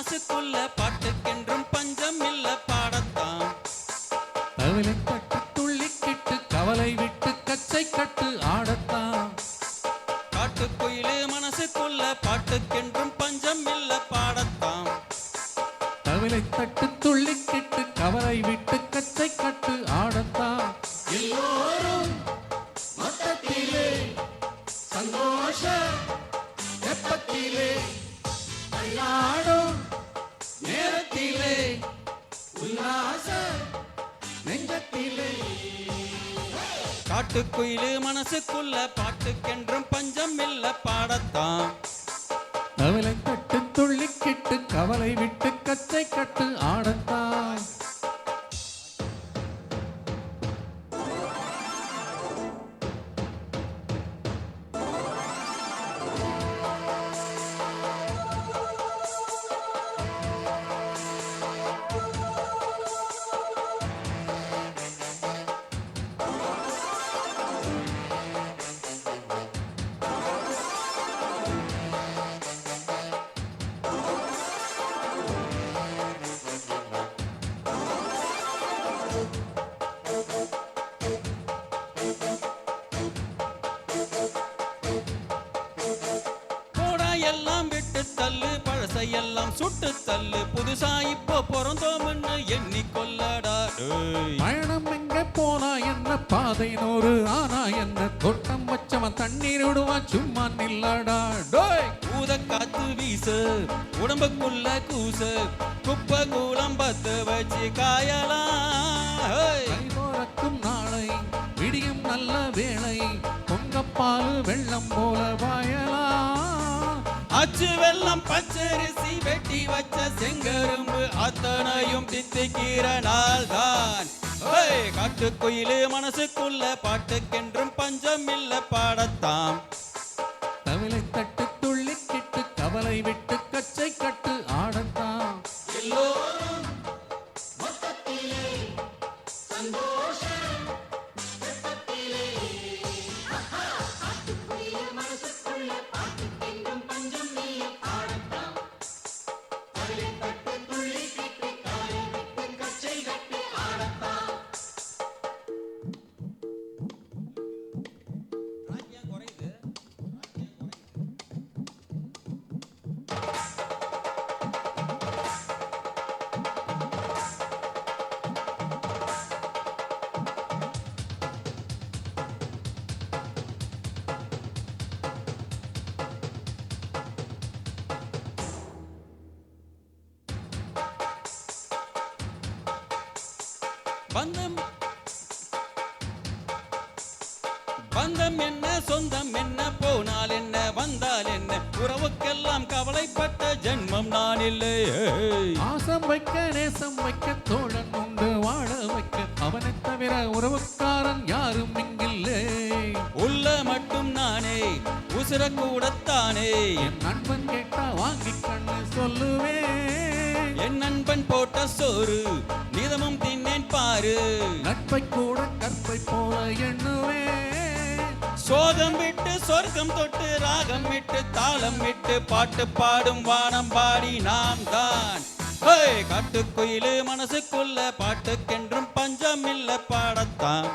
மனசுக்குள்ள பாட்டுக்கென்றும் பஞ்சம் இல்ல பாடத்தான். தவிலை தட்டு துள்ளிக்கிட்டு கவலை விட்டு கச்சை கட்டு ஆடத்தான். காட்டுக்குயிலு மனசுக்குள்ள பாட்டுக்கென்றும் பஞ்சம் இல்ல பாடத்தான். தவிலை தட்டு துள்ளிக்கிட்டு கவலை விட்டு கச்சை கட்டு ஆடத்தான். எல்லோரும் மொத்தத்திலே சந்தோஷ வெப்பத்திலே ஆடும் நேரத்திலே உல்லாச நெஞ்சத்திலே. காட்டுக்குயிலு மனசுக்குள்ள பாட்டுக்கென்றும் பஞ்சம் இல்ல பாடத்தான். தவிலை தட்டு துள்ளிக்கிட்டு கவலை விட்டு கச்சை கட்டு ஆடத்தான். எல்லாம் விட்டு தள்ளு பழசையெல்லாம் சுட்டு தள்ளு புதுசா இப்போ பிறந்தோம்னு எண்ணிக்கொள்ளடா. பயணம் எங்க போனா என்ன பாதை நூறு ஆனா என்ன தோட்டம் வச்சவன் தண்ணீர் விடுவான் சும்மா நில்லடா. டோய் ஊத காத்து வீசு உடம்புக்குள்ள கூசு குப்பை கூலம் பத்து வச்சு காயலாம். கைதோறக்கும் நாளை விடியும் நல்ல வேளை பொங்கப்பால் வெள்ளம் போல பாயலாம். அச்சு வெள்ளம் பச்சரிசி வெட்டி வச்ச செங்கரும்பு அத்தனையும் தித்திக்கிற நாள் தான். காட்டுக்குயிலு மனசுக்குள்ள பாட்டுக்கென்றும் பஞ்சம் இல்ல பாடத்தான். தவிலை தட்டு துள்ளிக்கிட்டு கவலை விட்டு கச்சை கட்டு ஆடத்தான். எல்லோரும் பந்தம் பந்தம் என்ன சொந்தம் என்ன போனால் என்ன வந்தால் என்ன உறவுக்கெல்லாம் கவலைப்பட்ட ஜென்மம் நான் இல்லை. ஆசம் வைக்க நேசம் வைக்க தோழன் உண்டு வாழ வைக்க அவனை தவிர உறவுக்காரன் யாரும் இங்கில்லை. உள்ள மட்டும் நானே உசுர கூடத்தானே என் நண்பன் கேட்டா வாங்கி கண்ணு சொல்லுவேன். என் நண்பன் போட்ட சோறு நிதமும் தின்னேன் பாரு. நட்பை கூட கற்பை போல எண்ணுவேன். சோகம் விட்டு சொர்க்கம் தொட்டு ராகம் விட்டு தாளம் விட்டு பாட்டு பாடும் வானம் பாடி நாம் தான். காட்டுக்குயிலு மனசுக்குள்ள பாட்டுக்கென்றும் பஞ்சம் இல்ல பாடத்தான்.